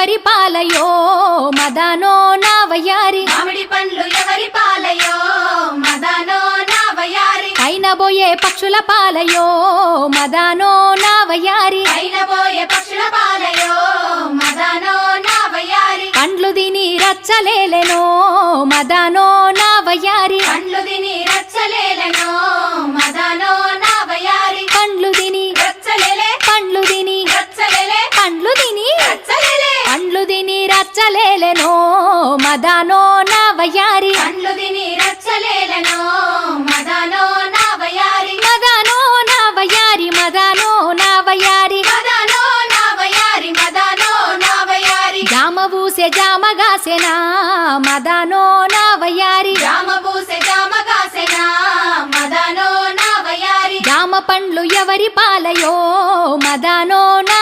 ఎవరి పాలయో మదానో నా వయ్యారి మామిడి పండ్లు ఎవరి పాలయో మదానో నా వయ్యారి అయినబోయే పక్షుల పాలయో మదానో నా వయ్యారి అయినబోయే పక్షుల పాలయో మదానో నా వయ్యారి పండ్లు తిని రచ్చలేలెనో మదానో నా వయ్యారి పండ్లు తిని రచ్చలేలెనో మదానో నా వయ్యారి పండ్లు తిని రచ్చలేలే పండ్లు తిని రచ్చలేలే పండ్లు తిని రచ్చలేలే పండ్లు తిని రచ్చలేలెనో మదానో నా వయ్యారి పండ్లు తిని రచ్చలేలెనో మదానో నా వయ్యారి మదానో నా వయ్యారి మదానో నా వయ్యారి మదానో నా వయ్యారి మదానో నా వయ్యారి జామ పూసే జామగాసెనా మదానో నా వయ్యారి జామ పూసే జామ కాసెనా మదానో నా వయ్యారి జామ పండ్లు ఎవరి పాలయో మదానో నా